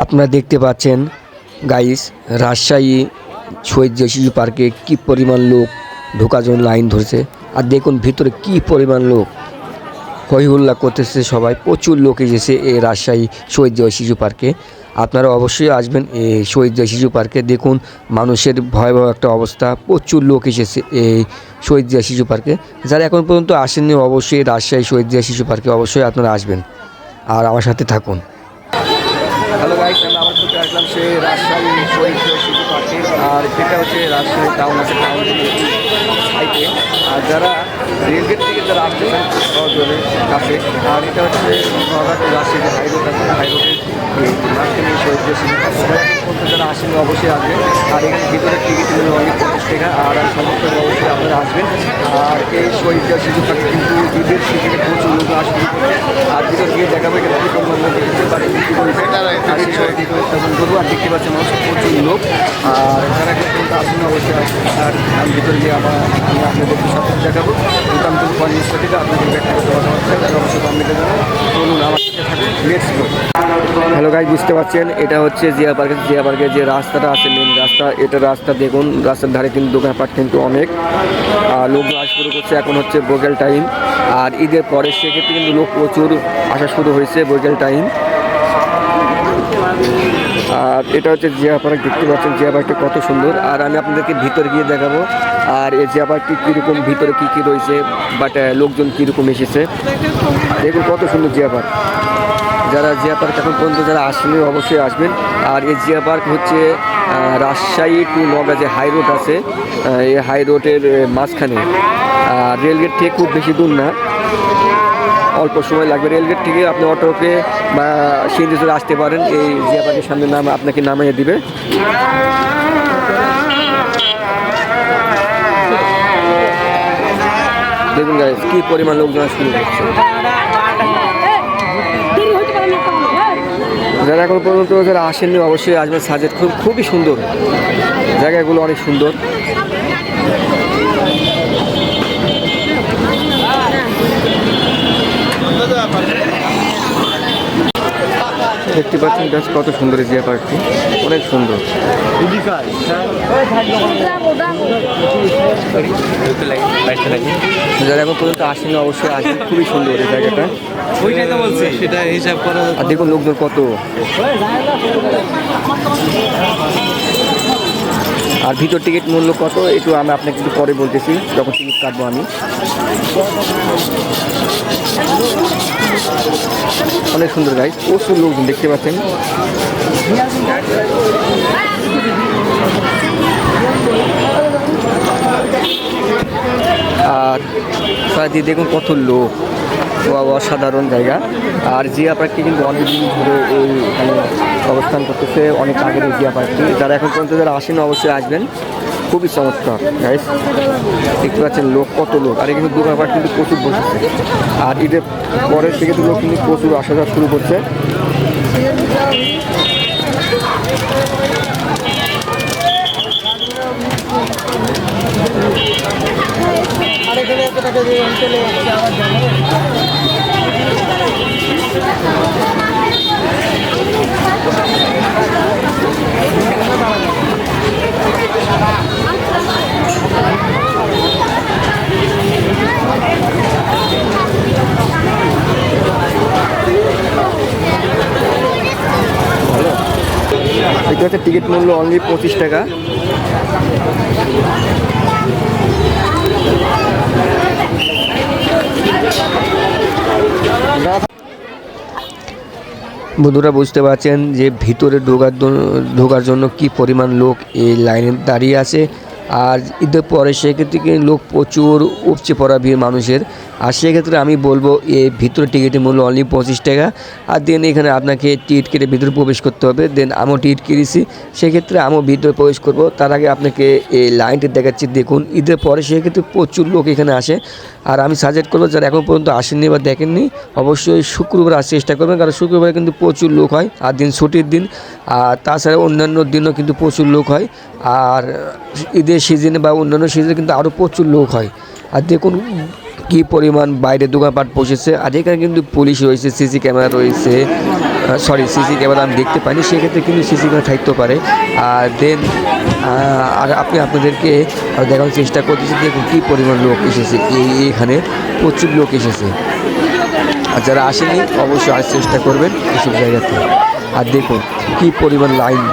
আপনারা দেখতে পাচ্ছেন গাইস, রাজশাহী শহীদ শিশু পার্কে কি পরিমাণ লোক ঢোকার জন্য লাইন ধরেছে। আর দেখুন ভিতরে কি পরিমাণ লোক হই হুল্লা করতেছে, সবাই প্রচুর লোক এসেছে এই রাজশাহী শহীদ শিশু পার্কে। আপনারা অবশ্যই আসবেন এই শহীদ শিশু পার্কে। দেখুন মানুষের ভয়াবহ একটা অবস্থা, প্রচুর লোক এসেছে এই শহীদ শিশু পার্কে। যারা এখন পর্যন্ত আসেননি অবশ্যই রাজশাহী শহীদ শিশু পার্কে অবশ্যই আপনারা আসবেন আর আমার সাথে থাকুন। হ্যালো গাইস, আমরা আবার চলে আসলাম সেই রাজশাহী শহীদ শিশু পার্কে। আর যেটা হচ্ছে রাজশাহী টাউন আছে, টাউনের সাইডে। আর যারা রেলগেট থেকে যারা আসতেছেন শহরের কাছে, আর এটা হচ্ছে রাজশাহী যে হাইরোড আছে, হাইরোডের মাঝখানে শহীদ শিশু পার্ক। যারা আসেন অবশ্যই আসবেন। আর এখানে ভিতরে টিকিট মূল্য অনেক 50 টাকা। আর সমস্ত অবশ্যই আপনারা আসবেন। আর এই শহীদ শিশু পার্কে কিন্তু ঈদের সিজনে প্রচুর লোক আসবে। আর ভিতর গিয়ে দেখাবো এখানে দেখতে পারেন আর দেখতে পাচ্ছেন মানুষ প্রচুর লোক। আর যারা কিন্তু আসুন অবশ্যই। আর আমি ভিতরে গিয়ে আমি আপনাদেরকে সব কিছু দেখাবো। দাম কিন্তু 50 টাকা আপনাদের অবশ্যই কম নিতে যাবেন। চলুন আমার সাথে থাকুন, লেটস গো। হ্যালো গাইস, বুঝতে পারছেন এটা হচ্ছে জিয়া পার্কের যে রাস্তাটা আছে, মেন রাস্তা। এটা রাস্তা দেখুন, রাস্তার ধারে কিন্তু দোকানপাট কিন্তু অনেক লোক আস শুরু করছে। এখন হচ্ছে বৈকাল টাইম। আর ঈদের পরে সেক্ষেত্রে কিন্তু লোক প্রচুর আসা শুরু হয়েছে বৈকাল টাইম। আর এটা হচ্ছে জিয়া পার্ক, দেখতে পাচ্ছেন জিয়া পার্কটা কত সুন্দর। আর আমি আপনাদেরকে ভিতরে গিয়ে দেখাবো আর এই জিয়া পার্কটি কীরকম, ভিতরে কী কী রয়েছে, বাট লোকজন কীরকম এসেছে। দেখুন কত সুন্দর জিয়া পার্ক। যারা জিয়া পার্ক এখন পর্যন্ত যারা আসেনি অবশ্যই আসবেন। আর এই জিয়া পার্ক হচ্ছে রাজশাহী টু নওগাঁ যে হাই রোড আছে, এই হাই রোডের মাঝখানে। রেলগেট থেকে খুব বেশি দূর না, অল্প সময় লাগবে। রেলগেট থেকে আপনি অটোকে বা সিঁড়ি ধরে আসতে পারেন। এই জিয়া পার্কের সামনে আপনাকে নামিয়ে দিবে। দেখুন গাইস কি পরিমাণ লোকজন শুরু করছে। যারা এখন পর্যন্ত যারা আসেননি অবশ্যই আসবেন। সাজেদ খুবই সুন্দর, জায়গাগুলো অনেক সুন্দর। দেখতে পাচ্ছেন গাছ কত সুন্দর, জিয়া পার্কটি অনেক সুন্দর। যারা এখন পর্যন্ত আসেনি অবশ্যই আসেন, খুবই সুন্দর এই জায়গাটা। আর দেখুন লোকজন কত। আর ভিতর টিকিট মূল্য কত একটু আমি আপনাকে একটু পরে বলতেছি, যখন টিকিট কাটবো আমি। অনেক সুন্দর গাইস, প্রচুর লোকজন দেখতে পাচ্ছেন। আর সারাদিন দেখুন কত লোক, অসাধারণ জায়গা। আর জিয়া পার্কটি কিন্তু অনেক দিন ধরে এখানে অবস্থান করতেছে, অনেক আগের এই জিয়া পার্কটি। যারা এখন পর্যন্ত যারা আসেন অবশ্যই আসবেন, খুবই চমৎকার গাইস। দেখতে পাচ্ছেন লোক কত লোক। আর এখানে দোকানপাট কিন্তু প্রচুর বসেছে। আর ঈদের পরের থেকে তো লোক কিন্তু প্রচুর আসা যাওয়া শুরু করছে। এটা হচ্ছে টিকিট মূল্য অনলি 25 টাকা। বন্ধুরা বুঝতে পারছেন যে ভিতরে ঢোকার জন্য কি পরিমাণ লোক এই লাইনে দাঁড়িয়ে আছে। আর ঈদের পরে সেক্ষেত্রে লোক প্রচুর উপচে পড়া ভিড় মানুষের। আর সেক্ষেত্রে আমি বলবো এই ভিতরে টিকিটের মূল্য অনলি 25 টাকা। আর দেন এখানে আপনাকে টিকিট কেটে ভিতরে প্রবেশ করতে হবে। দেন আমিও টিকিট কেটেছি, সেক্ষেত্রে আমিও ভিতরে প্রবেশ করব। তার আগে আপনাকে এই লাইনটি দেখাচ্ছি। দেখুন ঈদের পরে সেক্ষেত্রে প্রচুর লোক এখানে আসে। আর আমি সাজেস্ট করবো যারা এখন পর্যন্ত আসেননি বা দেখেননি অবশ্যই শুক্রবার আসার চেষ্টা করবেন, কারণ শুক্রবারে কিন্তু প্রচুর লোক হয়। আর দিন ছুটির দিন, আর তাছাড়া অন্যান্য দিনও কিন্তু প্রচুর লোক হয়। আর ঈদের সিজনে বা অন্যান্য সিজনে কিন্তু আরও প্রচুর লোক হয়। আর দেখুন কি পরিমাণ বাইরে দোকানপাট বসেছে। আর এখানে কিন্তু পুলিশ রয়েছে, সিসি ক্যামেরা রয়েছে, সরি সিসি ক্যামেরা আমি দেখতে পাইনি, সেক্ষেত্রে কিন্তু সিসি ক্যামেরা থাকতে পারে। আর দেন আর আপনাদেরকে দেখানোর চেষ্টা করতেছি, দেখুন কী পরিমাণ লোক এসেছে, এইখানে প্রচুর লোক এসেছে। আর যারা আসেনি অবশ্যই আসার চেষ্টা করবেন এসব জায়গাতে। আর দেখুন কী পরিমাণ লাইন,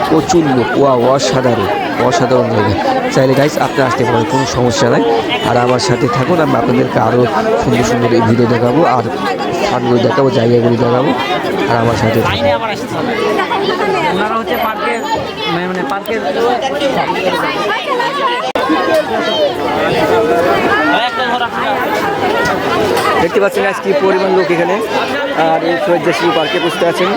প্রচুর লোক, অসাধারণ অসাধারণ জায়গা। চাইলে গাইস আপনি আসতে পারেন, কোনো সমস্যা নাই। আর আমার সাথে থাকুন, আমি আপনাদেরকে আরও সুন্দর সুন্দর এই ভিডিও দেখাবো, আর স্থানগুলো দেখাবো, জায়গাগুলো দেখাবো। আর আমার সাথে দেখতে পাচ্ছেন আজ কী পরিমাণ লোক এখানে। আর এই শহীদ জাতীয় পার্কে বসতে আছেন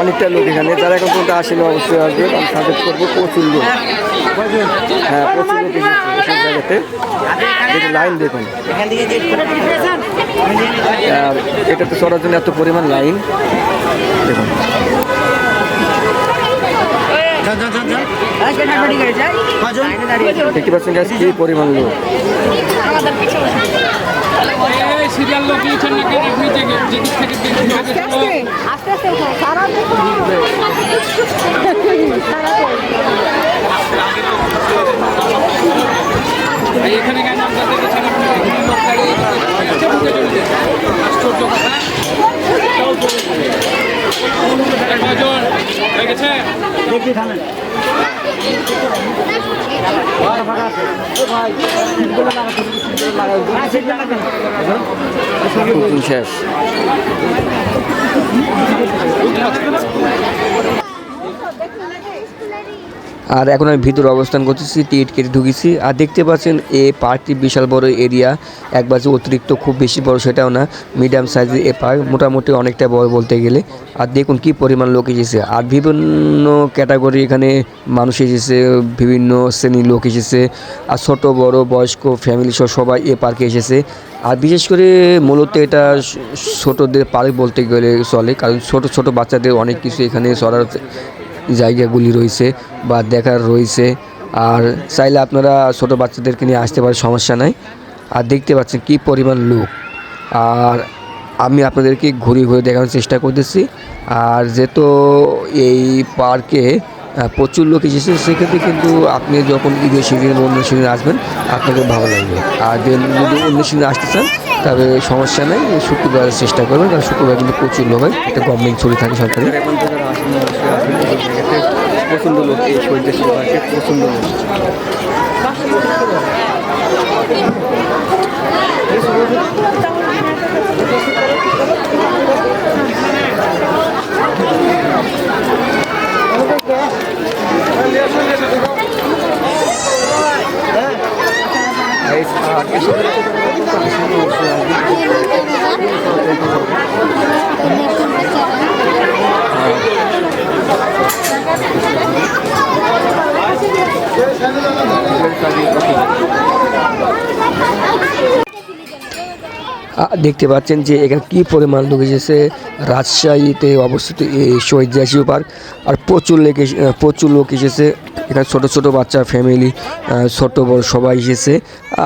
অনেকটা লোক এখানে, যারা এখন পর্যন্ত আসেনি অবশ্যই আসবে, আমি সাজেস্ট করবো। প্রচুর লোক, হ্যাঁ প্রচুর লোক এসেছে এসব জায়গাতে। দেখুন লাইন দেখুন, আর এটা তো চড়ার জন্য এত পরিমাণ লাইন দেখুন। দেখতে পাচ্ছেন গাছ কি পরিমাণ লোক। এখানে কেন শেষ। আর এখন আমি ভিতরে অবস্থান করতেছি, টিকিট কেটে ঢুকেছি। আর দেখতে পাচ্ছেন এই পার্কটি বিশাল বড় এরিয়া, একবারে অতিরিক্ত খুব বেশি বড় সেটাও না, মিডিয়াম সাইজের এ পার্ক, মোটামুটি অনেকটা বড় বলতে গেলে। আর দেখুন কি পরিমাণ লোক এসেছে, আর বিভিন্ন ক্যাটাগরি এখানে মানুষ এসেছে, বিভিন্ন শ্রেণীর লোক এসেছে। আর ছোট বড় বয়স্ক ফ্যামিলি সহ সবাই এ পার্কে এসেছে। আর বিশেষ করে মূলত এটা ছোটদের পার্ক বলতে গেলে চলে, কারণ ছোট ছোট বাচ্চাদের অনেক কিছু এখানে চড়ার জায়গাগুলি রয়েছে বা দেখার রয়েছে। আর চাইলে আপনারা ছোট বাচ্চাদেরকে নিয়ে আসতে পারেন, সমস্যা নাই। আর দেখতে পাচ্ছেন কি পরিমাণ লোক, আর আমি আপনাদেরকে ঘুরে ঘুরে দেখানোর চেষ্টা করতেছি। আর যেহেতু এই পার্কে প্রচুর লোক এসেছে, সেক্ষেত্রে কিন্তু আপনি যখন ঈদের সিজনে অন্য সিজনে আসবেন আপনাদের ভালো লাগবে। আর যদি অন্য সিজনে আসতে চান তবে সমস্যা নেই, শুক্রবারের চেষ্টা করবেন, কারণ শুক্রবার কিন্তু প্রচুর লোক হয়, একটা গভর্নমেন্ট ছুটি থাকে সরকারি। প্রচণ্ড লোক এই শহীদ পার্কে, প্রচণ্ড লোক। দেখতে পাচ্ছেন যে এখানে কী পরিমাণ লোক এসেছে। রাজশাহীতে অবস্থিত এই শহীদ জাতীয় পার্ক, আর প্রচুর লোক এসেছে এখানে, ছোট ছোট বাচ্চা ফ্যামিলি, ছোট বড় সবাই এসেছে।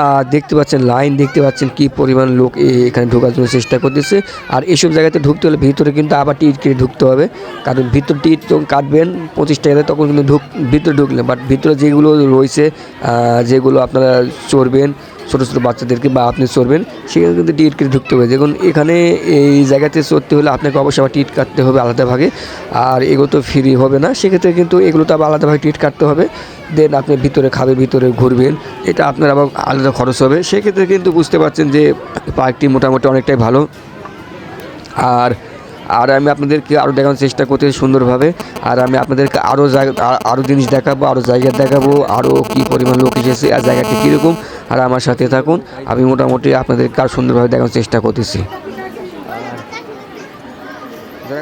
আর দেখতে পাচ্ছেন লাইন, দেখতে পাচ্ছেন কী পরিমাণ লোক এখানে ঢোকার জন্য চেষ্টা করতেছে। আর এসব জায়গাতে ঢুকতে হলে ভিতরে কিন্তু আবার টিকিট কেটে ঢুকতে হবে, কারণ ভিতর টিকিট যখন কাটবেন 25 টাকা, তখন কিন্তু ভিতরে ঢুকলেন। বাট ভিতরে যেগুলো রয়েছে, যেগুলো আপনারা চড়বেন, ছোটো ছোটো বাচ্চাদেরকে বা আপনি চড়বেন, সেখানে কিন্তু টিকিট কেটে ঢুকতে হবে। দেখুন এখানে এই জায়গাতে চড়তে হলে আপনাকে অবশ্যই আবার টিকিট কাটতে হবে আলাদাভাবে, আর এগুলো তো ফ্রি হবে না, সেক্ষেত্রে কিন্তু এগুলো তো আবার আলাদাভাবে টিকিট কাটতে হবে। দেন আপনি ভিতরে খাবে, ভিতরে ঘুরবেন, এটা আপনার আবার আলাদা খরচ হবে। সেক্ষেত্রে কিন্তু বুঝতে পারছেন যে পার্কটি মোটামুটি অনেকটাই ভালো। আর আমি আপনাদেরকে আরও দেখানোর চেষ্টা করতে সুন্দরভাবে। আর আমি আপনাদেরকে আরও জিনিস দেখাবো, আরও জায়গা দেখাবো, আরও কী পরিমাণ লোক এসেছে আর জায়গাটি কীরকম। আর আমার সাথে থাকুন, আমি মোটামুটি আপনাদেরকে আরও সুন্দরভাবে দেখানোর চেষ্টা করতেছি। যারা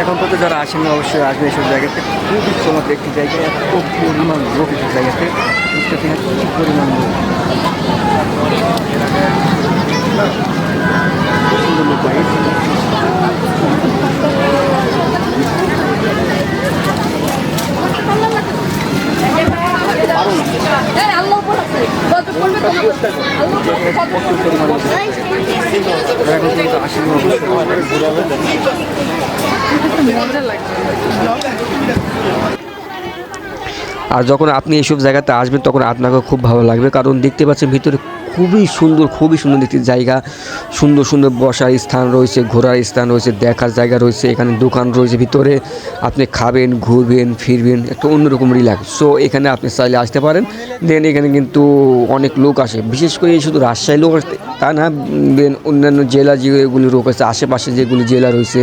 এখন পর্যন্ত যারা আসেনি অবশ্যই আসবে এসব জায়গাতে। খুবই চমৎকার একটি জায়গা, এত পরিমাণ লোক এসব জায়গাতে, পরিমাণ লোক আসেনি। মজা লাগছে। আর যখন আপনি এইসব জায়গাতে আসবেন তখন আপনাকে খুব ভালো লাগবে, কারণ দেখতে পাচ্ছেন ভিতরে খুবই সুন্দর একটি জায়গা, সুন্দর সুন্দর বসার স্থান রয়েছে, ঘোরার স্থান রয়েছে, দেখার জায়গা রয়েছে, এখানে দোকান রয়েছে ভিতরে, আপনি খাবেন, ঘুরবেন, ফিরবেন, একটা অন্যরকম রিল্যাক্স। সো এখানে আপনি চাইলে আসতে পারেন। দেন এখানে কিন্তু অনেক লোক আসে, বিশেষ করে শুধু রাজশাহী লোক আসে তা না, দেন অন্যান্য জেলা যেগুলি লোক আছে, আশেপাশে যেগুলি জেলা রয়েছে,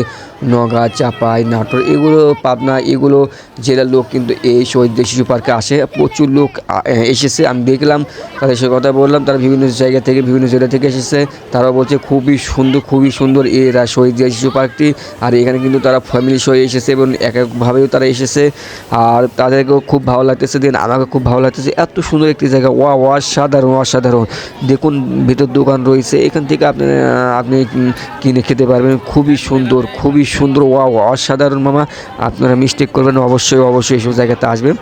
নওগাঁ, চাপাই, নাটোর, এগুলো পাবনা, এগুলো জেলার লোক কিন্তু এই শহীদ শিশু পার্কে আসে। প্রচুর লোক এসেছে, আমি দেখলাম, তাদের সাথে কথা বললাম, তারা বিভিন্ন জায়গা থেকে, বিভিন্ন জেলা থেকে এসেছে। তারা বলছে খুবই সুন্দর এরা শহীদ শিশু পার্কটি। আর এখানে কিন্তু তারা ফ্যামিলি সহ এসেছে এবং একভাবেও তারা এসেছে, আর তাদেরকেও খুব ভালো লাগতেছে। দেন আমাকে খুব ভালো লাগতেছে, এত সুন্দর একটি জায়গা, অসাধারণ। দেখুন ভিতর দোকান রয়েছে, এখান থেকে আপনি কিনে খেতে পারবেন, খুবই সুন্দর, অসাধারণ মামা। আপনারা মিস্টেক করবেন না, অবশ্যই এইসব জায়গাতে আসবেন।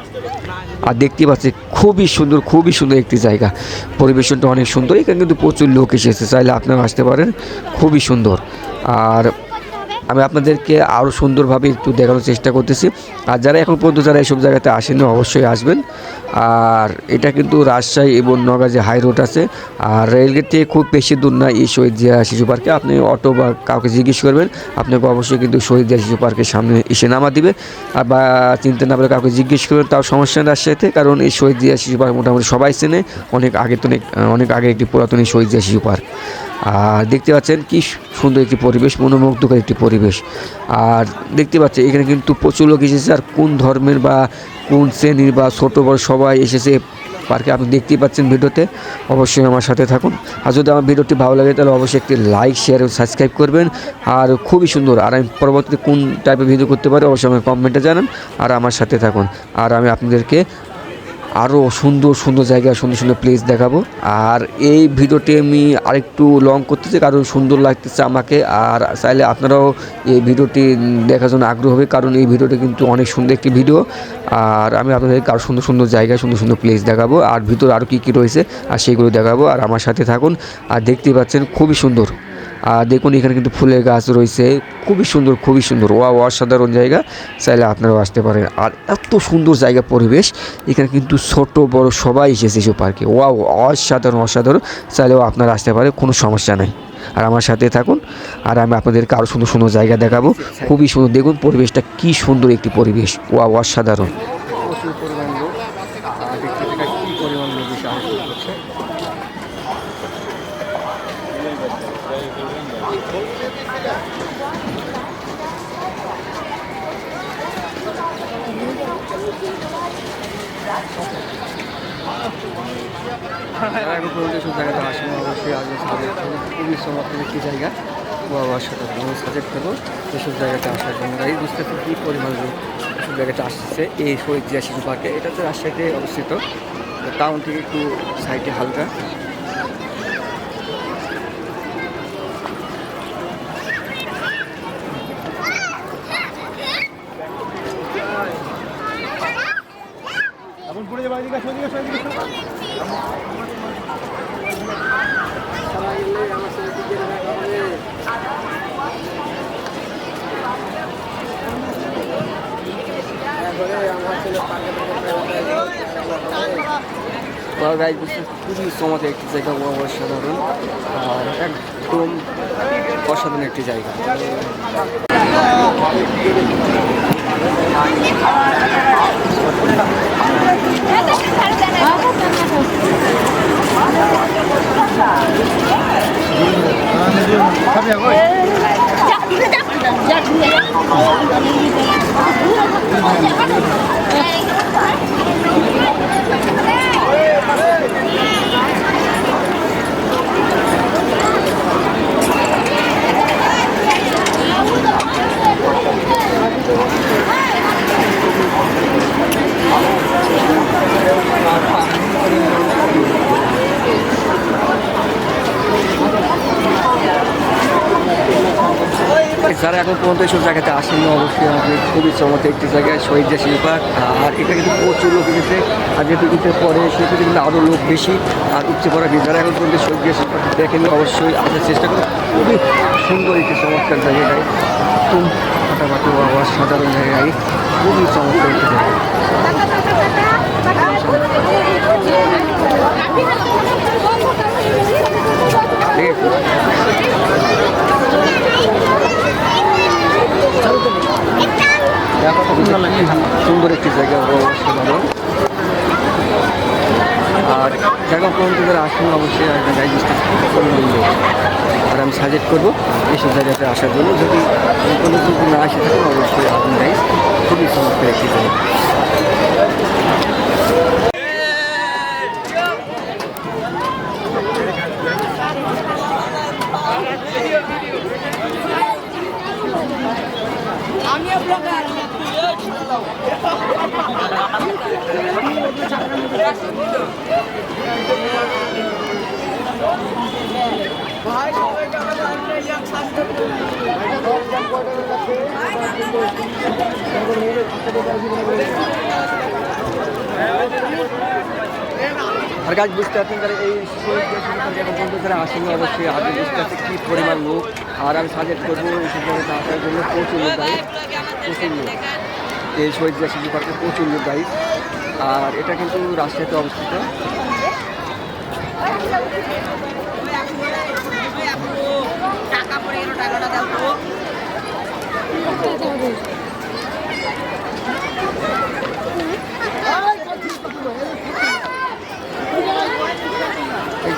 আর দেখতে পাচ্ছি খুবই সুন্দর একটি জায়গা, পরিবেশনটা অনেক সুন্দর। এখানে কিন্তু প্রচুর লোক এসেছে, চাইলে আপনারা আসতে পারেন, খুবই সুন্দর। আর আমি আপনাদেরকে আরও সুন্দরভাবে একটু দেখানোর চেষ্টা করতেছি। আর যারা এখন পর্যন্ত যারা এইসব জায়গাতে আসেনি অবশ্যই আসবেন। আর এটা কিন্তু রাজশাহী এবং নওগাঁ যে হাই রোড আছে, আর রেলগেট থেকে খুব বেশি দূর না এই শহীদ জিয়া শিশু পার্কে। আপনি অটো বা কাউকে জিজ্ঞেস করবেন, আপনাকে অবশ্যই কিন্তু শহীদ জিয়া শিশু পার্কের সামনে এসে নামা দিবে। আর বা চিনতে না পারলে কাউকে জিজ্ঞেস করবেন, তাও সমস্যা নেই রাজশাহীতে, কারণ এই শহীদ জিয়া শিশু পার্ক মোটামুটি সবাই চেনে, অনেক আগে একটি পুরাতন এই শহীদ জিয়া শিশু পার্ক। আর দেখতে পাচ্ছেন কি সুন্দর একটি পরিবেশ, মনোমুগ্ধকর একটি পরিবেশ। আর দেখতে পাচ্ছেন এখানে কিন্তু প্রচুর লোক এসেছে, আর কোন ধর্মের বা কোন শ্রেণীর বা ছোটো বড় সবাই এসেছে পার্কে, আপনি দেখতেই পাচ্ছেন ভিডিওতে। অবশ্যই আমার সাথে থাকুন, আর যদি আমার ভিডিওটি ভালো লাগে তাহলে অবশ্যই একটি লাইক, শেয়ার এবং সাবস্ক্রাইব করবেন। আর খুবই সুন্দর, আর আমি পরবর্তীতে কোন টাইপের ভিডিও করতে পারি অবশ্যই আমাকে কমেন্টে জানান, আর আমার সাথে থাকুন। আর আমি আপনাদেরকে আরও সুন্দর জায়গা, সুন্দর প্লেস দেখাবো। আর এই ভিডিওটি আমি আরেকটু লং করতেছি, কারণ সুন্দর লাগতেছে আমাকে, আর চাইলে আপনারাও এই ভিডিওটি দেখার জন্য আগ্রহ হবে, কারণ এই ভিডিওটি কিন্তু অনেক সুন্দর একটি ভিডিও। আর আমি আপনাদেরকে আরও সুন্দর জায়গা, সুন্দর প্লেস দেখাবো, আর ভিতরে আরও কী রয়েছে আর সেইগুলো দেখাবো। আর আমার সাথে থাকুন, আর দেখতেই পাচ্ছেন খুবই সুন্দর। আর দেখুন এখানে কিন্তু ফুলের গাছ রয়েছে, খুবই সুন্দর, অসাধারণ জায়গা, চাইলে আপনারাও আসতে পারেন। আর এত সুন্দর জায়গা, পরিবেশ, এখানে কিন্তু ছোট বড় সবাই এসেছে এই পার্কে। অসাধারণ, চাইলেও আপনারা আসতে পারে, কোনো সমস্যা নেই। আর আমার সাথে থাকুন, আর আমি আপনাদেরকে আরও সুন্দর জায়গা দেখাবো, খুবই সুন্দর। দেখুন পরিবেশটা কি সুন্দর একটি পরিবেশ, অসাধারণ। প্রচুর পরিমাণ লোক, দেখতে কি পরিমাণ লোক এসে আয়োজন করছে। এখন পর্যন্ত সব জায়গাতে আসেন অবশ্যই আসবেন, খুবই চমৎকার একটি জায়গা, অসাধারণ। সাজেক্ট করবো এসব জায়গাতে আসার জন্য, এই বুঝতে পারছি কী পরিমাণ লোক এসব জায়গাতে আসতেছে এই শহীদ জিয়া শিশু পার্কে। এটা তো রাজশাহীতে অবস্থিত, টাউন থেকে একটু সাইডে হালকা। খুবই চমৎকার একটি জায়গা, অসাধারণ, আর একদম অসাধারণ একটি জায়গা। যারা এখন পর্যন্ত এইসব জায়গাতে আসেনি অবশ্যই আমাদের খুবই চমৎকার একটি জায়গায় শহীদ জিয়া শিশু পার্ক। আর এখানে কিন্তু প্রচুর লোক এসেছে, আর যেহেতু ঈদের পরে সেহেতু কিন্তু আরও লোক বেশি, আর উপচে পড়া ভিড়। যারা এখন পর্যন্ত শহীদ জিয়া শিশু পার্ক দেখেনি অবশ্যই আসার চেষ্টা করুন, খুবই সুন্দর একটি চমৎকার জায়গাটায়। একদম ফাটাফাটি আওয়াজ, সাধারণ জায়গায় খুবই চমৎকার একটি জায়গা। ঠিক আছে? সুন্দর একটি জায়গা, অসাধারণ। আর জায়গা পর্যন্ত যারা আসুন অবশ্যই আসবেন গাইজ, আর আমি সাজেস্ট করবো এইসব জায়গাতে আসার জন্য। যদি কোনো কিছু না আসে থাকুন অবশ্যই আসবেন গাইজ, খুবই চমৎকার একটি জায়গা। আর গাছ বুঝতে পারছেন তারা এই পর্যন্ত যারা আসেনি অবশ্যই আগে বুঝতে পারছে কী পরিমাণ লোক। আর আমি সাজেস্ট করবো এইসব জায়গাতে আসার জন্য প্রচুর লোক গাড়ি, প্রচুর লোক। এই শহীদ শিশু পার্কে প্রচুর লোক গাড়ি। আর এটা কিন্তু রাজশাহীতে অবস্থিত।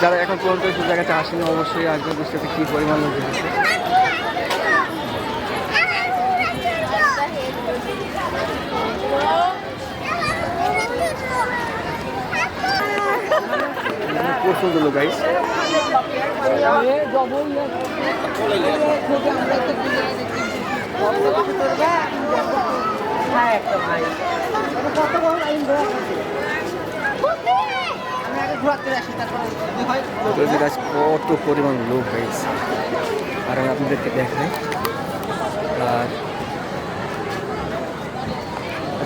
যারা এখন পর্যন্ত এইসব জায়গাতে আসেনি অবশ্যই আসবে, বুঝতে পারছে কী পরিমাণ লোক এসেছে। প্রচুর লোক গাইস। কত পরিমাণ লোক গাইস, আর আমি আপনাদেরকে দেখাই। আর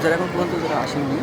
যারা এখন পর্যন্ত যারা আসেননি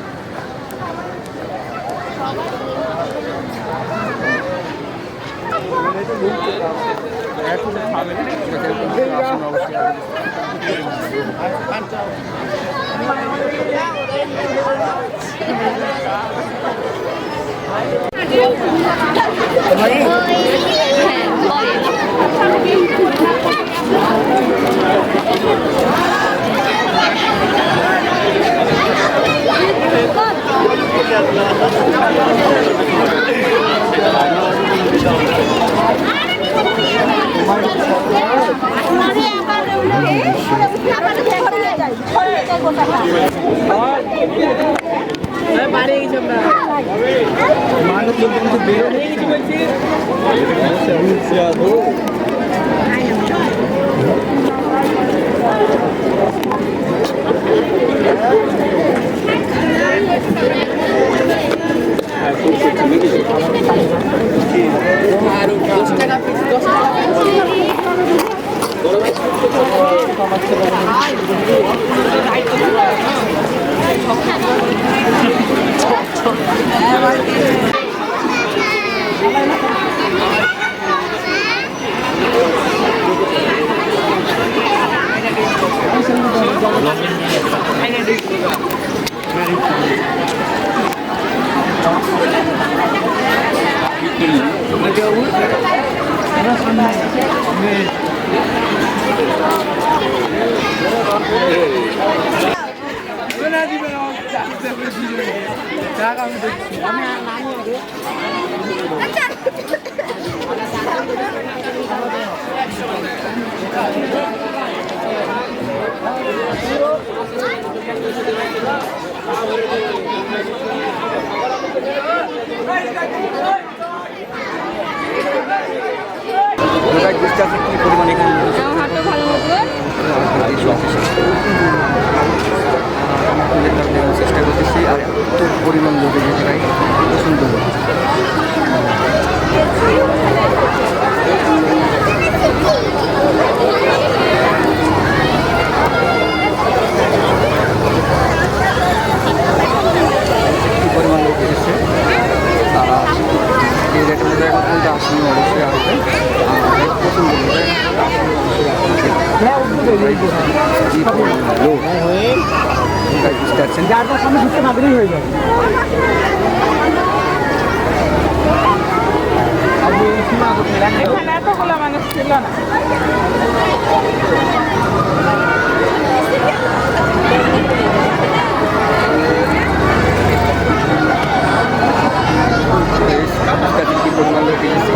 কি পরিমাণ এখানে চেষ্টা করতেছি। আর এত পরিমাণ লোকের জায়গায় সুন্দর পরিমাণ লোক এসেছে। আর এই জায়গাটা জায়গা কিন্তু আসেনি অবশ্যই আসবে। পছন্দ বুঝতে পারছেন। যারটার সামনে ঢুকতে না দিলেই হয়ে যাবে। এখানে এতগুলো মানুষ ছিল না। কি পরিমাণ লোক এসেছে।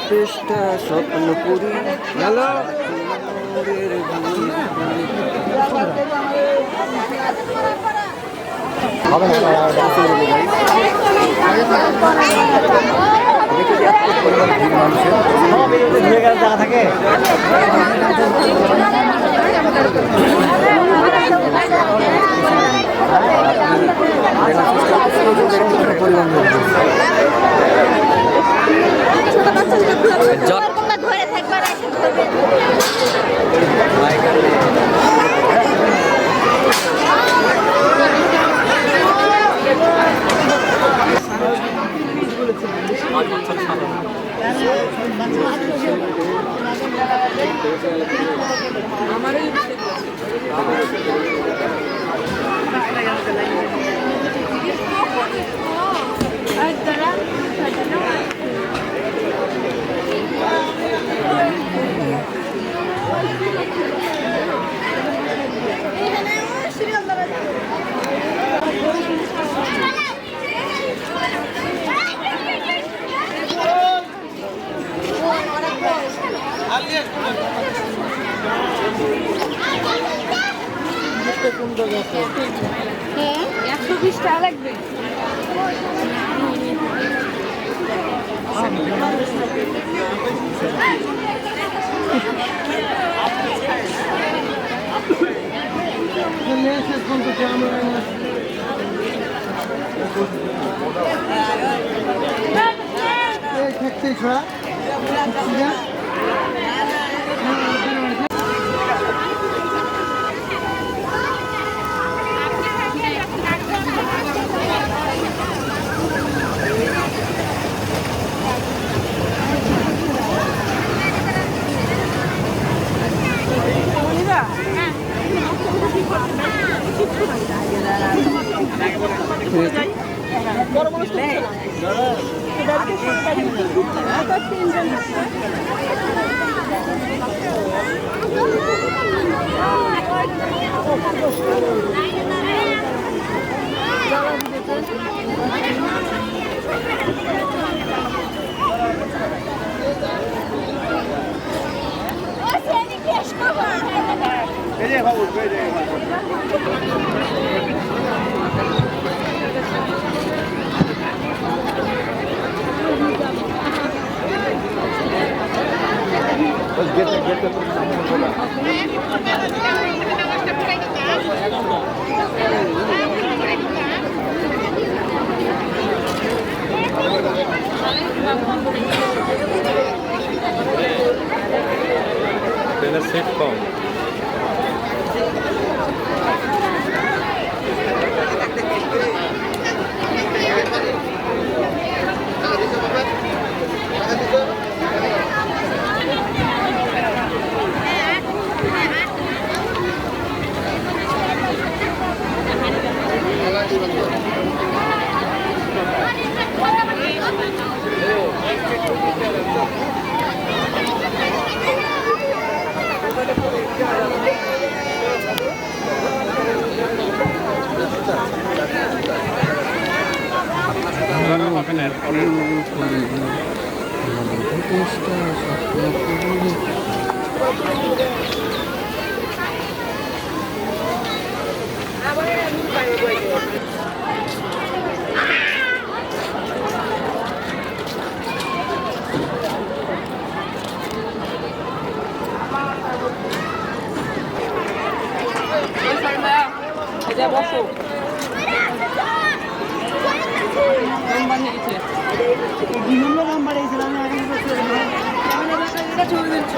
চেষ্টা স্বপ্ন পুরি হ্যালো জায়গা থাকে ধরে থাকবার হ্যাঁ 120 টাকা লাগবে। get এটা বসো নাম্বার নিয়েছে বিভিন্ন দাম বাড়িয়েছিলাম আমি ছবি দিচ্ছ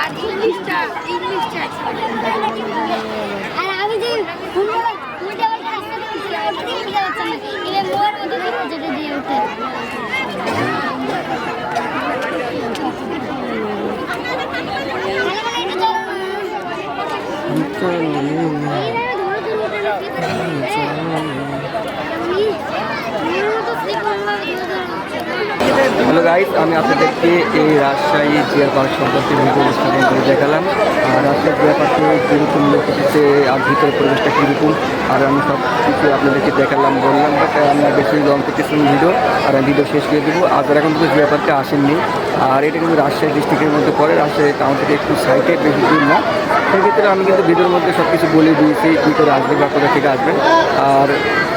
আর ইংলিশটা আর আমি যে উল্টা পাল্টা রাস্তা দিয়েছিলাম ওটা দিয়ে বুঝা যাচ্ছে না এবার মোর মধ্যে দিয়ে যেটা দিয়ে উঠে হ্যালো গাইস, আমি আপনাদেরকে এই রাজশাহী জিয়া পার্ক সম্পর্কে ভিডিও স্থাপন করে দেখালাম। আর রাজশাহী জিয়া পার্কে কীরকম লোক এসেছে আর ভিতরের পরিবেশটা কীরকম, আর আমি সব কিছু আপনাদেরকে দেখালাম বললাম। বাট আমরা বেশি লং করতেছি ভিডিও, আর আমি ভিডিও শেষ করে দেবো। আর এখন কিন্তু জিয়া পার্কে আসেননি, আর এটা কিন্তু রাজশাহী ডিস্ট্রিক্টের মধ্যে পড়ে, রাজশাহী টাউন থেকে একটু সাইডে, বেশি দূর না। সেক্ষেত্রে আমি কিন্তু ভিডিওর মধ্যে সব কিছু বলে দিয়েছি কী করে আসবেন বা কোথা থেকে আসবেন। আর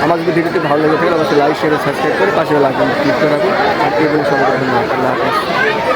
আমার যদি ভিডিওটি ভালো লেগে থাকে অবশ্যই লাইক শেয়ার সাবস্ক্রাইব করে পাশে লাগবেন, ক্লিক করে রাখুন। আর এই বলে সবাইকে ধন্যবাদ। আল্লাহ হাফেজ।